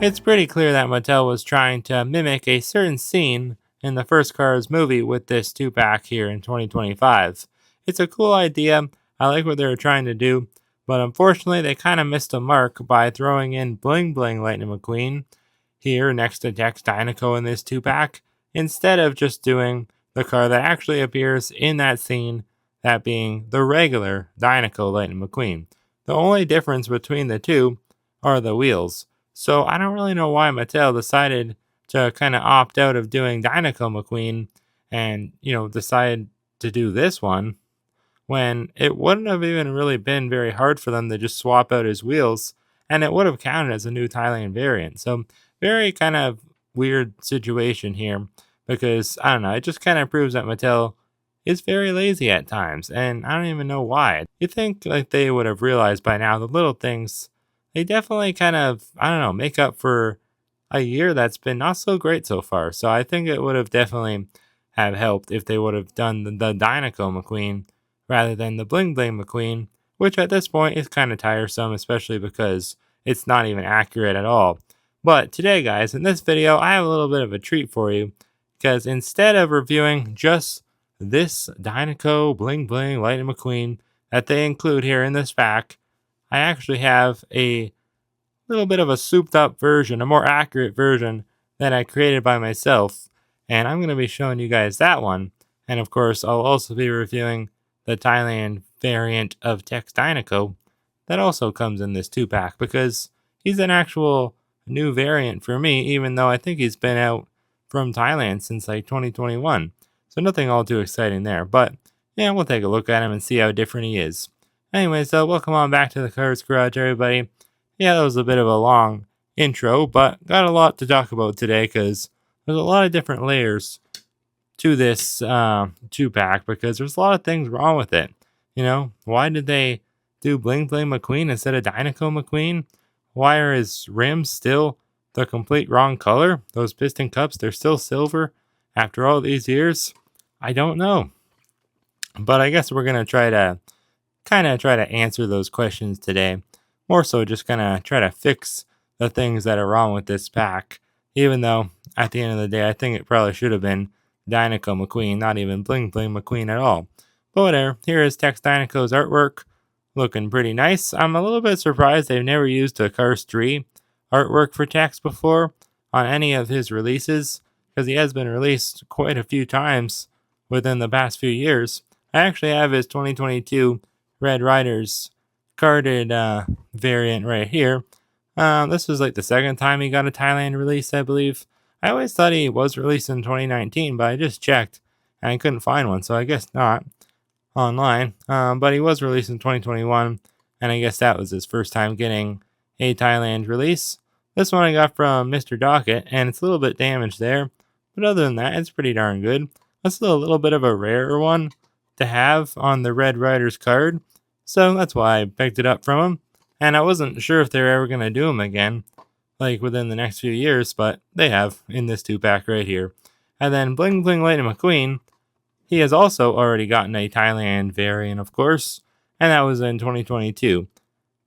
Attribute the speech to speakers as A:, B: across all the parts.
A: It's pretty clear that Mattel was trying to mimic a certain scene in the first Cars movie with this 2-pack here in 2025. It's a cool idea. I like what they were trying to do, but unfortunately they kind of missed a mark by throwing in Bling Bling Lightning McQueen here next to Tex Dinoco in this 2-pack, instead of just doing the car that actually appears in that scene, that being the regular Dinoco Lightning McQueen. The only difference between the two are the wheels. So I don't really know why Mattel decided to kind of opt out of doing Dinoco McQueen and, decide to do this one when it wouldn't have even really been very hard for them to just swap out his wheels and it would have counted as a new Thailand variant. So very kind of weird situation here because I don't know, it just kind of proves that Mattel is very lazy at times and I don't even know why. You think like they would have realized by now the little things they definitely kind of, I don't know, make up for a year that's been not so great so far. So I think it would have definitely have helped if they would have done the Dinoco McQueen rather than the Bling Bling McQueen, which at this point is kind of tiresome, especially because it's not even accurate at all. But today, guys, in this video, I have a little bit of a treat for you because instead of reviewing just this Dinoco Bling Bling Lightning McQueen that they include here in this pack, I actually have a little bit of a souped up version, a more accurate version that I created by myself. And I'm going to be showing you guys that one. And of course, I'll also be reviewing the Thailand variant of Tex Dinoco that also comes in this 2-pack because he's an actual new variant for me, even though I think he's been out from Thailand since like 2021. So nothing all too exciting there. But yeah, we'll take a look at him and see how different he is. Anyway, so welcome on back to the Cars Garage, everybody. Yeah, that was a bit of a long intro, but got a lot to talk about today because there's a lot of different layers to this 2-pack because there's a lot of things wrong with it. Why did they do Bling Bling McQueen instead of Dinoco McQueen? Why are his rims still the complete wrong color? Those piston cups, they're still silver after all these years? I don't know. But I guess we're going to try to answer those questions today. More so just gonna try to fix the things that are wrong with this pack. Even though at the end of the day I think it probably should have been Dinoco McQueen, not even Bling Bling McQueen at all. But whatever, here is Tex Dinoco's artwork. Looking pretty nice. I'm a little bit surprised they've never used a Cars 3 artwork for Tex before on any of his releases, because he has been released quite a few times within the past few years. I actually have his 2022 Red Riders carded variant right here. This was like the second time he got a Thailand release, I believe. I always thought he was released in 2019, but I just checked and I couldn't find one, so I guess not online. But he was released in 2021, and I guess that was his first time getting a Thailand release. This one I got from Mr. Docket, and it's a little bit damaged there, but other than that, it's pretty darn good. That's still a little bit of a rarer one to have on the Red Riders card, so that's why I picked it up from him. And I wasn't sure if they were ever going to do them again, like within the next few years, but they have in this 2-pack right here. And then Bling Bling Lightning McQueen, he has also already gotten a Thailand variant, of course, and that was in 2022.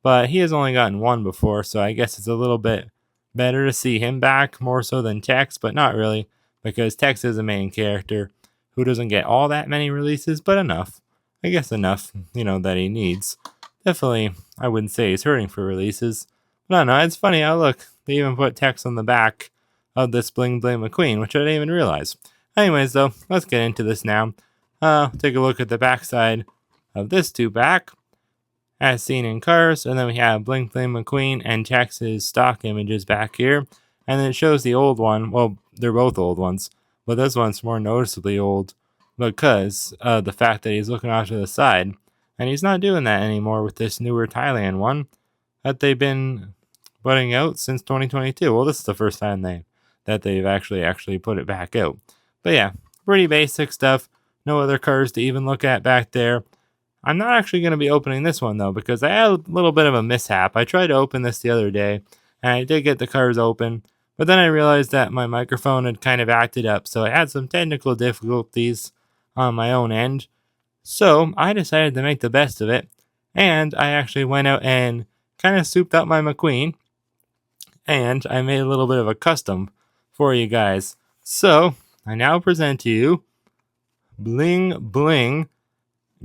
A: But he has only gotten one before, so I guess it's a little bit better to see him back, more so than Tex, but not really, because Tex is a main character who doesn't get all that many releases, but enough. I guess enough, that he needs. Definitely, I wouldn't say he's hurting for releases. But I don't know, it's funny how, look, they even put Tex on the back of this Bling Bling McQueen, which I didn't even realize. Anyways, though, let's get into this now. Take a look at the backside of this 2-pack, as seen in Cars, and then we have Bling Bling McQueen and Tex's stock images back here. And then it shows the old one. Well, they're both old ones, but this one's more noticeably old because of the fact that he's looking off to the side. And he's not doing that anymore with this newer Thailand one that they've been putting out since 2022. Well, this is the first time they've actually put it back out. But yeah, pretty basic stuff. No other cars to even look at back there. I'm not actually going to be opening this one though, because I had a little bit of a mishap. I tried to open this the other day, and I did get the cars open, but then I realized that my microphone had kind of acted up, so I had some technical difficulties on my own end. So I decided to make the best of it, and I actually went out and kind of souped up my McQueen, and I made a little bit of a custom for you guys. So I now present to you Bling Bling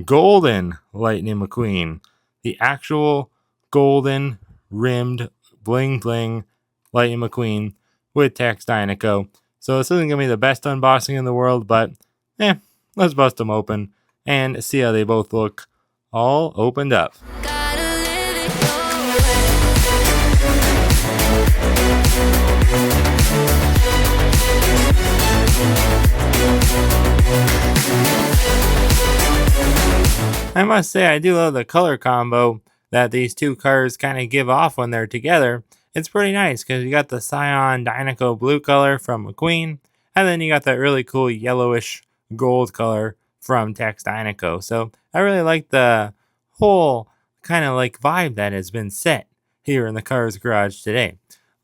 A: Golden Lightning McQueen, the actual golden rimmed Bling Bling Lightning McQueen with Tex Dinoco. So this isn't gonna be the best unboxing in the world, but let's bust them open and see how they both look all opened up. I must say, I do love the color combo that these two cars kind of give off when they're together. It's pretty nice because you got the Cyan Dinoco blue color from McQueen, and then you got that really cool yellowish gold color from Tex Dinoco. So I really like the whole kind of like vibe that has been set here in the Cars Garage today.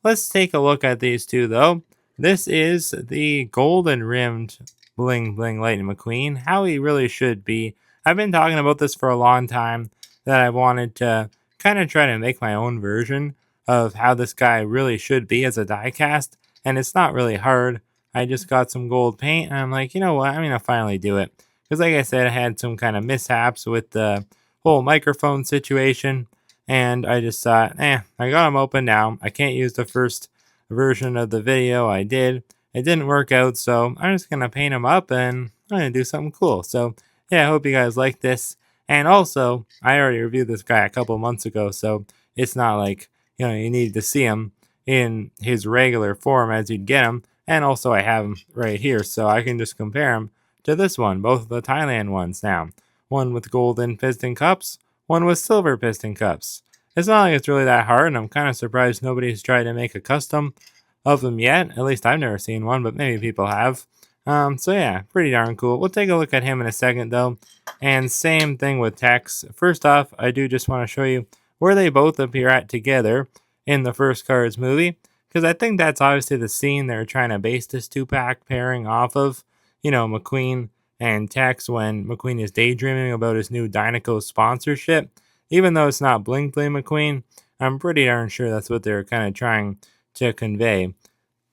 A: Let's take a look at these two though. This is the golden rimmed Bling Bling Lightning McQueen, how he really should be. I've been talking about this for a long time, that I wanted to kind of try to make my own version of how this guy really should be as a diecast, and it's not really hard. I just got some gold paint, and I'm like, you know what, I'm going to finally do it. Because like I said, I had some kind of mishaps with the whole microphone situation, and I just thought, I got them open now. I can't use the first version of the video I did. It didn't work out, so I'm just going to paint them up, and I'm going to do something cool. So yeah, I hope you guys like this. And also, I already reviewed this guy a couple months ago, so it's not like, you need to see him in his regular form as you'd get him. And also, I have him right here, so I can just compare him to this one, both of the Thailand ones now. One with golden piston cups, one with silver piston cups. It's not like it's really that hard, and I'm kind of surprised nobody's tried to make a custom of them yet. At least I've never seen one, but maybe people have. So yeah, pretty darn cool. We'll take a look at him in a second though. And same thing with Tex. First off, I do just want to show you where they both appear at together in the first Cars movie, because I think that's obviously the scene they're trying to base this two-pack pairing off of. McQueen and Tex when McQueen is daydreaming about his new Dinoco sponsorship. Even though it's not Bling Bling McQueen, I'm pretty darn sure that's what they're kind of trying to convey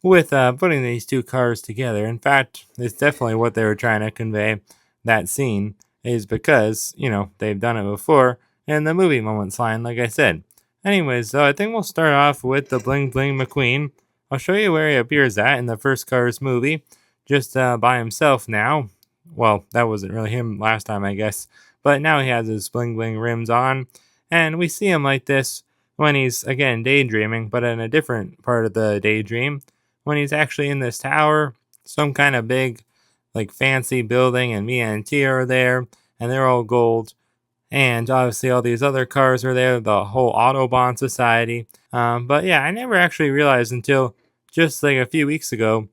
A: with putting these two cars together. In fact, it's definitely what they were trying to convey. That scene is because, they've done it before in the movie moments line, like I said. Anyways, so I think we'll start off with the Bling Bling McQueen. I'll show you where he appears at in the first Cars movie, just by himself now. Well, that wasn't really him last time, I guess. But now he has his Bling Bling rims on, and we see him like this when he's, again, daydreaming, but in a different part of the daydream. When he's actually in this tower, some kind of big, like fancy building, and Mia and Tia are there, and they're all gold. And obviously all these other cars are there, the whole Autobahn Society. But yeah, I never actually realized until just like a few weeks ago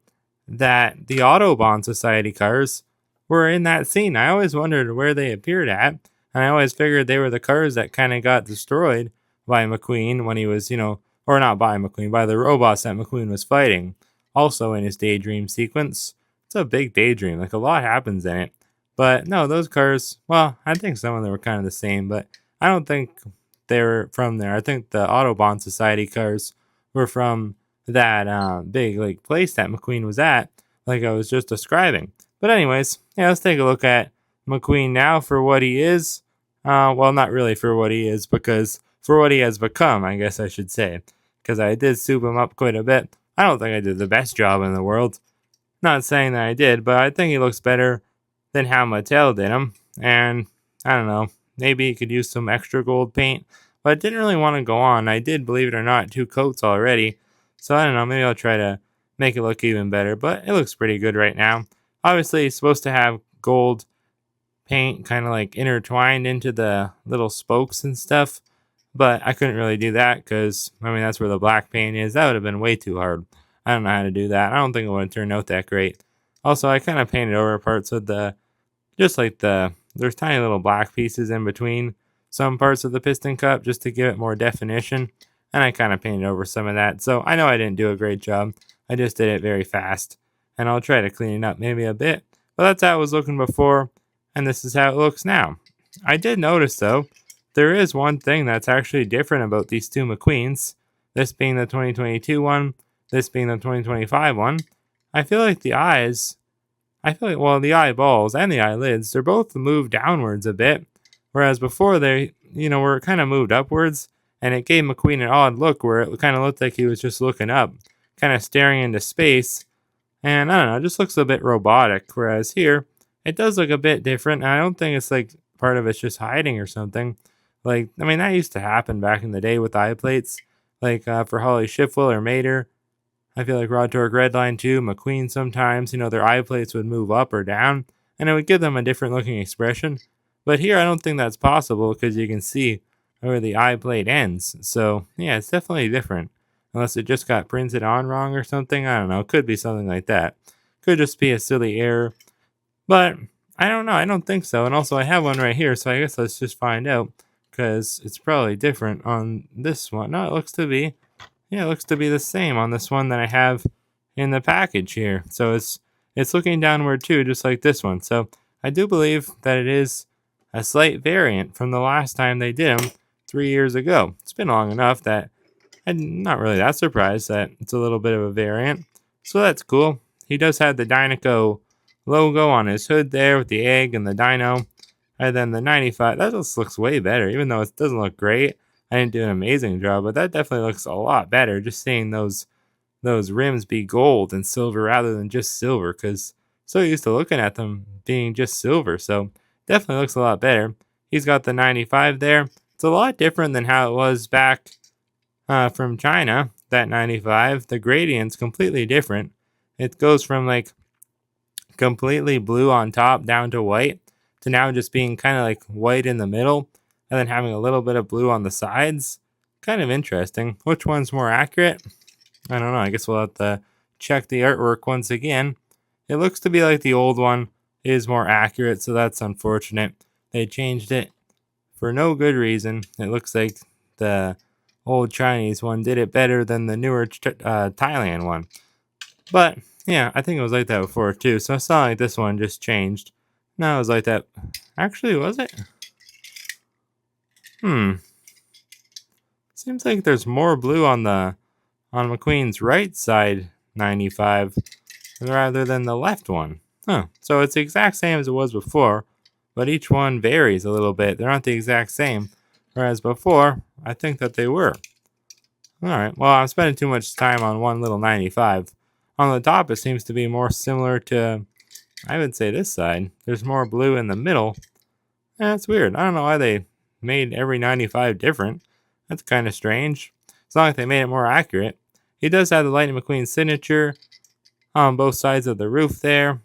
A: that the Autobahn Society cars were in that scene. I always wondered where they appeared at, and I always figured they were the cars that kind of got destroyed by McQueen when he was, or not by McQueen, by the robots that McQueen was fighting. Also in his daydream sequence. It's a big daydream, like a lot happens in it. But no, those cars, well, I think some of them were kind of the same, but I don't think they were from there. I think the Autobahn Society cars were from that big like place that McQueen was at, like I was just describing. But anyways, yeah, let's take a look at McQueen now for what he is. Well, not really for what he is, because for what he has become, I guess I should say. Because I did soup him up quite a bit. I don't think I did the best job in the world. Not saying that I did, but I think he looks better than how Mattel did him. And I don't know, maybe he could use some extra gold paint. But I didn't really want to go on. I did, believe it or not, 2 coats already. So I don't know, maybe I'll try to make it look even better. But it looks pretty good right now. Obviously, he's supposed to have gold paint kind of like intertwined into the little spokes and stuff. But I couldn't really do that because, that's where the black paint is. That would have been way too hard. I don't know how to do that. I don't think it would have turned out that great. Also, I kind of painted over parts of there's tiny little black pieces in between some parts of the piston cup just to give it more definition. And I kind of painted over some of that. So I know I didn't do a great job. I just did it very fast. And I'll try to clean it up maybe a bit. But that's how it was looking before. And this is how it looks now. I did notice, though, there is one thing that's actually different about these two McQueens. this being the 2022 one, this being the 2025 one. I feel like the eyeballs and the eyelids, they're both moved downwards a bit, whereas before they, were kind of moved upwards, and it gave McQueen an odd look where it kind of looked like he was just looking up, kind of staring into space, and I don't know, it just looks a bit robotic, whereas here, it does look a bit different, and I don't think it's like part of it's just hiding or something. Like, I mean, that used to happen back in the day with eye plates, like for Holly Schiffel or Mater. I feel like Rod Torque Redline too, McQueen sometimes, their eye plates would move up or down, and it would give them a different looking expression. But here I don't think that's possible because you can see where the eye plate ends. So yeah, it's definitely different. Unless it just got printed on wrong or something. I don't know. It could be something like that. Could just be a silly error. But I don't know. I don't think so. And also I have one right here, so I guess let's just find out. Because it's probably different on this one. No, it looks to be. Yeah, it looks to be the same on this one that I have in the package here. So it's looking downward too, just like this one. So I do believe that it is a slight variant from the last time they did them 3 years ago. It's been long enough that I'm not really that surprised that it's a little bit of a variant. So that's cool. He does have the Dinoco logo on his hood there with the egg and the dino. And then the 95, that just looks way better, even though it doesn't look great. I didn't do an amazing job, but that definitely looks a lot better. Just seeing those rims be gold and silver rather than just silver, because so used to looking at them being just silver. So definitely looks a lot better. He's got the 95 there. It's a lot different than how it was back from China. That 95, the gradient's completely different. It goes from like completely blue on top down to white to now just being kind of like white in the middle and then having a little bit of blue on the sides. Kind of interesting. Which one's more accurate? I don't know. I guess we'll have to check the artwork once again. It looks to be like the old one is more accurate, so that's unfortunate. They changed it for no good reason. It looks like the old Chinese one did it better than the newer Thailand one. But yeah, I think it was like that before too. So it's not like this one just changed. No, it was like that. Actually, was it? Seems like there's more blue on McQueen's right side 95 rather than the left one. Huh. So it's the exact same as it was before, but each one varies a little bit. They're not the exact same. Whereas before, I think that they were. Alright, well, I'm spending too much time on one little 95. On the top, it seems to be more similar to, I would say, this side. There's more blue in the middle. That's weird. I don't know why they made every 95 different. That's kind of strange. It's not like they made it more accurate. He does have the Lightning McQueen signature on both sides of the roof there.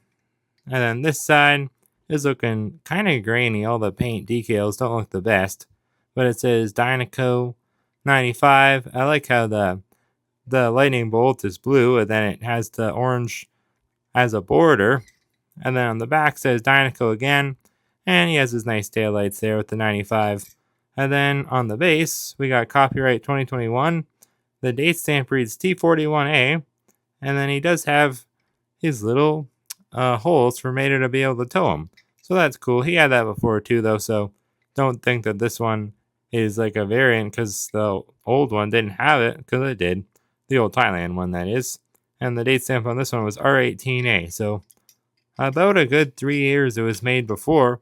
A: And then this side is looking kind of grainy. All the paint decals don't look the best. But it says Dinoco 95. I like how the lightning bolt is blue and then it has the orange as a border. And then on the back says Dinoco again. And he has his nice taillights there with the 95. And then on the base, we got copyright 2021. The date stamp reads T41A. And then he does have his little holes for Mater to be able to tow him. So that's cool. He had that before too, though. So don't think that this one is like a variant because the old one didn't have it, because it did. The old Thailand one, that is. And the date stamp on this one was R18A. So about a good 3 years it was made before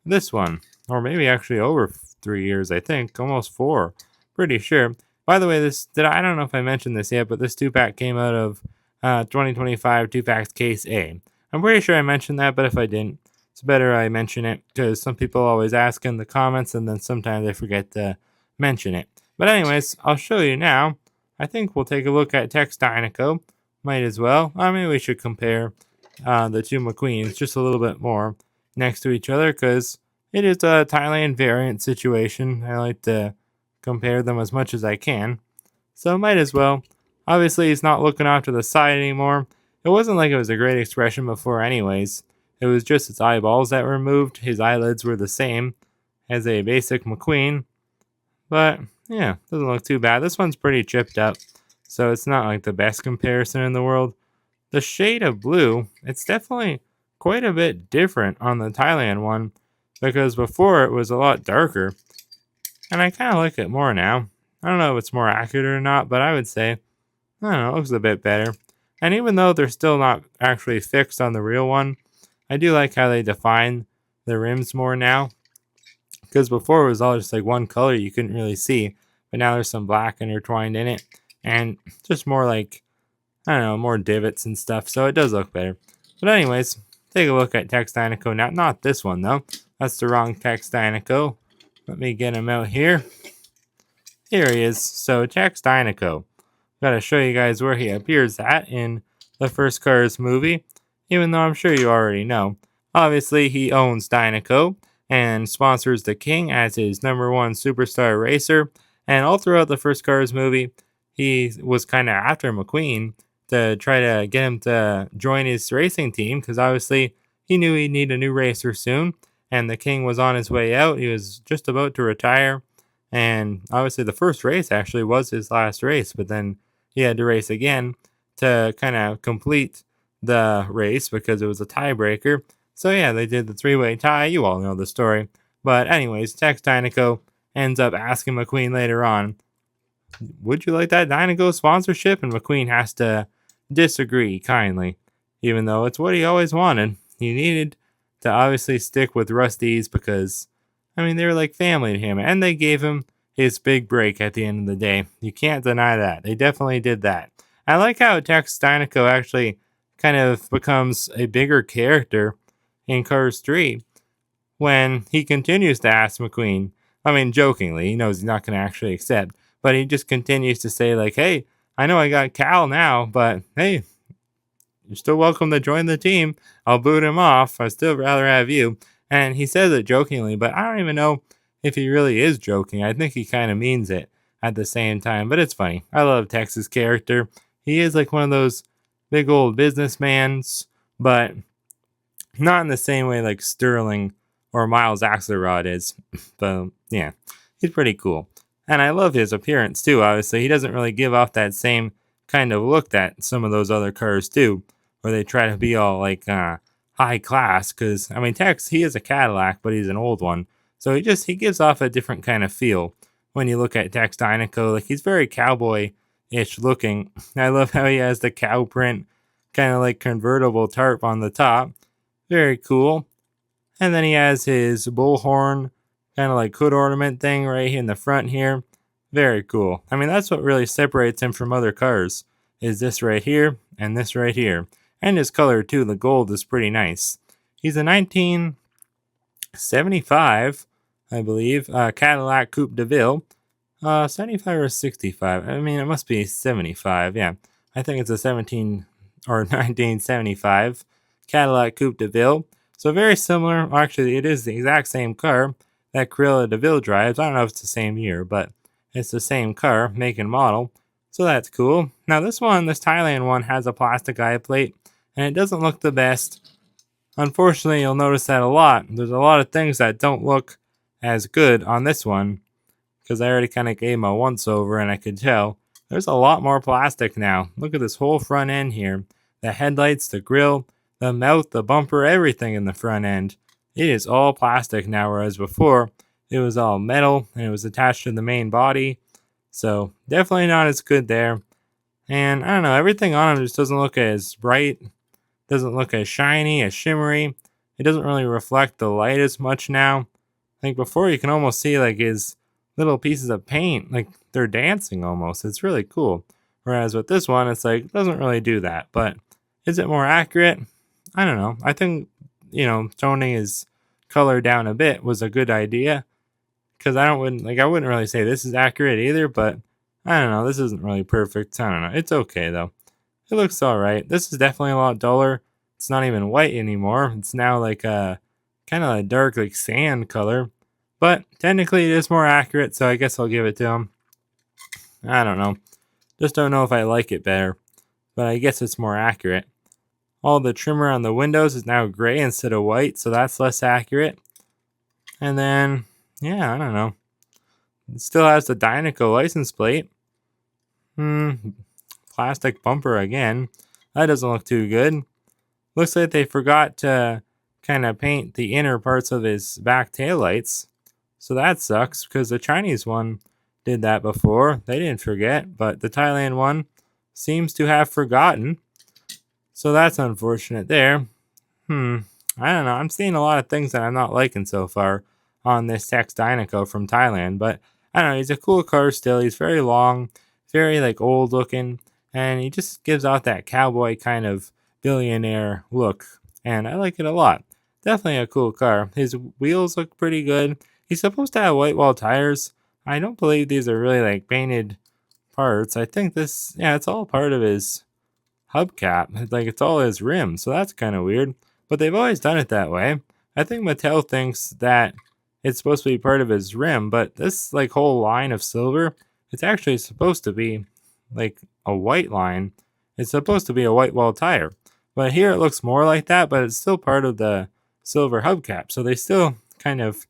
A: this one. Or maybe actually over 3 years, I think. Almost 4. Pretty sure. By the way, I don't know if I mentioned this yet, but this 2-pack came out of 2025 2-packs case A. I'm pretty sure I mentioned that, but if I didn't, it's better I mention it, because some people always ask in the comments and then sometimes I forget to mention it. But anyways, I'll show you now. I think we'll take a look at Tex Dinoco. Might as well. I mean, we should compare the two McQueens just a little bit more next to each other, because it is a Thailand variant situation. I like to compare them as much as I can. So might as well. Obviously, he's not looking off to the side anymore. It wasn't like it was a great expression before anyways. It was just his eyeballs that were moved. His eyelids were the same as a basic McQueen. But, yeah, doesn't look too bad. This one's pretty chipped up, so it's not like the best comparison in the world. The shade of blue, it's definitely quite a bit different on the Thailand one, because before it was a lot darker. And I kind of like it more now. I don't know if it's more accurate or not, but I would say, I don't know, it looks a bit better. And even though they're still not actually fixed on the real one, I do like how they define the rims more now. Because before it was all just like one color you couldn't really see, but now there's some black intertwined in it, and just more like, I don't know, more divots and stuff, so it does look better. But anyways, take a look at Tex Dinoco now. Not this one though. That's the wrong Tex Dinoco. Let me get him out here. Here he is. So Tex Dinoco. Gotta show you guys where he appears at in the first Cars movie, even though I'm sure you already know. Obviously, he owns Dinoco and sponsors the King as his #1 superstar racer. And all throughout the first Cars movie, he was kind of after McQueen to try to get him to join his racing team because obviously he knew he'd need a new racer soon. And the King was on his way out. He was just about to retire. And obviously, the first race actually was his last race, but then he had to race again to kind of complete the race because it was a tiebreaker. So yeah, they did the three-way tie. You all know the story. But anyways, Tex Dinoco ends up asking McQueen later on, would you like that Dinoco sponsorship? And McQueen has to disagree kindly, even though it's what he always wanted. He needed to obviously stick with Rusty's because, I mean, they were like family to him, and they gave him his big break at the end of the day. You can't deny that. They definitely did that. I like how Tex Dinoco actually kind of becomes a bigger character in Cars 3 when he continues to ask McQueen. I mean, jokingly, he knows he's not going to actually accept, but he just continues to say, like, hey, I know I got Cal now, but hey, you're still welcome to join the team. I'll boot him off. I'd still rather have you. And he says it jokingly, but I don't even know if he really is joking. I think he kind of means it at the same time, but it's funny. I love Tex's character. He is like one of those big old businessmans, but not in the same way like Sterling or Miles Axelrod is. But yeah, he's pretty cool. And I love his appearance too, obviously. He doesn't really give off that same kind of look that some of those other cars do, where they try to be all like high class. Because, I mean, Tex, he is a Cadillac, but he's an old one. So he gives off a different kind of feel when you look at Tex Dinoco. Like, he's very cowboy-ish looking. I love how he has the cow print, kind of like convertible tarp on the top. Very cool. And then he has his bullhorn, kind of like hood ornament thing right here in the front here. Very cool. I mean, that's what really separates him from other cars, is this right here and this right here. And his color too, the gold is pretty nice. He's a 1975, I believe, Cadillac Coupe de Ville. 75 or 65? I mean, it must be 75, yeah. I think it's a 1975 Cadillac Coupe de Ville. So very similar. Actually, it is the exact same car that Cruella de Vil drives. I don't know if it's the same year, but it's the same car, make and model. So that's cool. Now this Thailand one, has a plastic eye plate, and it doesn't look the best. Unfortunately, you'll notice that a lot. There's a lot of things that don't look as good on this one, because I already kind of gave him a once over, and I could tell there's a lot more plastic now. Look at this whole front end here. The headlights, the grille, the mouth, the bumper, everything in the front end. It is all plastic now, whereas before it was all metal and it was attached to the main body. So definitely not as good there. And I don't know, everything on him just doesn't look as bright, doesn't look as shiny, as shimmery. It doesn't really reflect the light as much now. I think before you can almost see like his little pieces of paint, like they're dancing almost. It's really cool. Whereas with this one, it's like, it doesn't really do that. But is it more accurate? I don't know. I think, toning his color down a bit was a good idea. Because I wouldn't really say this is accurate either, but I don't know. This isn't really perfect. I don't know. It's okay though. It looks alright. This is definitely a lot duller. It's not even white anymore. It's now like a kind of a dark like sand color. But technically it is more accurate, so I guess I'll give it to him. I don't know. Just don't know if I like it better. But I guess it's more accurate. All the trimmer on the windows is now gray instead of white, so that's less accurate. And then, yeah, I don't know. It still has the Dinoco license plate. Plastic bumper again. That doesn't look too good. Looks like they forgot to kind of paint the inner parts of his back taillights. So that sucks, because the Chinese one did that before. They didn't forget, but the Thailand one seems to have forgotten. So that's unfortunate there. I don't know. I'm seeing a lot of things that I'm not liking so far on this Tex Dinoco from Thailand, but I don't know. He's a cool car still. He's very long, very like old looking, and he just gives out that cowboy kind of billionaire look, and I like it a lot. Definitely a cool car. His wheels look pretty good. He's supposed to have white wall tires. I don't believe these are really like painted parts. I think this, yeah, it's all part of his hubcap. Like it's all his rim, so that's kind of weird. But they've always done it that way. I think Mattel thinks that it's supposed to be part of his rim, but this like whole line of silver, it's actually supposed to be like a white line. It's supposed to be a white wall tire. But here it looks more like that, but it's still part of the silver hubcap. So they still kind of,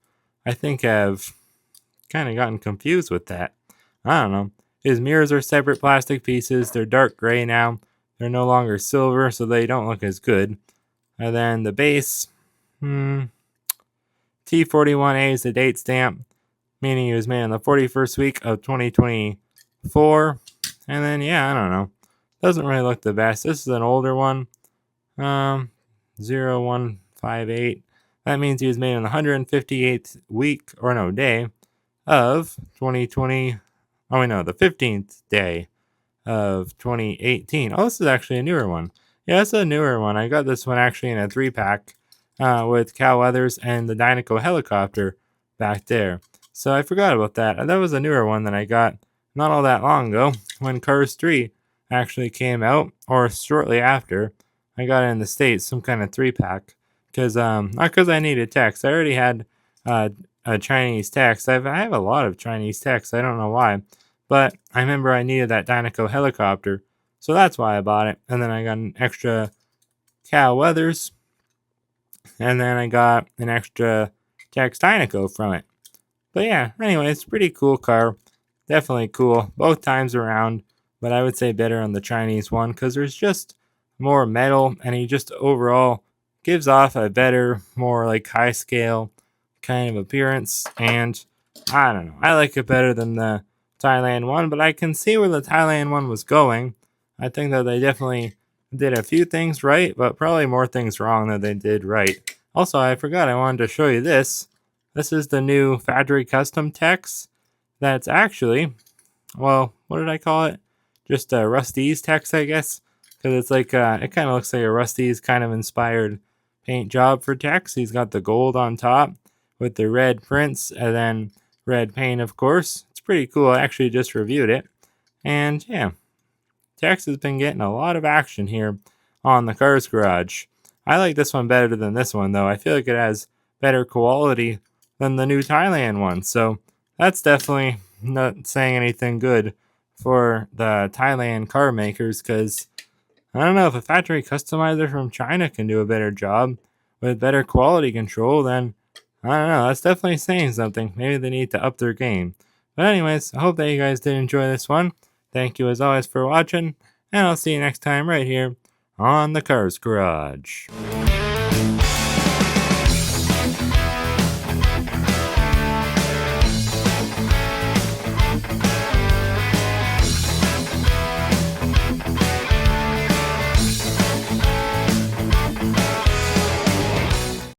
A: I think, have kind of gotten confused with that. I don't know. His mirrors are separate plastic pieces. They're dark gray now. They're no longer silver, so they don't look as good. And then the base, T41A is the date stamp, meaning he was made on the 41st week of 2024. And then, yeah, I don't know. Doesn't really look the best. This is an older one. 0158. That means he was made on the 158th week, or no, day of 2020. Oh, wait, no, the 15th day of 2018. Oh, this is actually a newer one. Yeah, it's a newer one. I got this one actually in a 3-pack with Cal Weathers and the Dinoco helicopter back there. So I forgot about that. That was a newer one that I got not all that long ago when Cars 3 actually came out, or shortly after. I got it in the States, some kind of 3-pack. Because, not because I needed Tex. I already had a Chinese Tex. I have a lot of Chinese Tex. I don't know why. But I remember I needed that Dinoco helicopter. So that's why I bought it. And then I got an extra Cal Weathers. And then I got an extra Tex Dinoco from it. But yeah, anyway, it's a pretty cool car. Definitely cool. Both times around. But I would say better on the Chinese one. Because there's just more metal. And he just overall gives off a better, more like high scale kind of appearance. And I don't know. I like it better than the Thailand one, but I can see where the Thailand one was going. I think that they definitely did a few things right, but probably more things wrong than they did right. Also, I forgot I wanted to show you this. This is the new factory custom Tex. That's actually, well, what did I call it? Just a Rusty's Tex, I guess. Because it's like, it kind of looks like a Rusty's kind of inspired paint job for Tex. He's got the gold on top with the red prints and then red paint, of course. It's pretty cool. I actually just reviewed it. And yeah, Tex has been getting a lot of action here on the Cars Garage. I like this one better than this one, though. I feel like it has better quality than the new Thailand one. So that's definitely not saying anything good for the Thailand car makers, because I don't know, if a factory customizer from China can do a better job with better quality control, then I don't know, that's definitely saying something. Maybe they need to up their game. But anyways, I hope that you guys did enjoy this one. Thank you as always for watching, and I'll see you next time right here on the Cars Garage.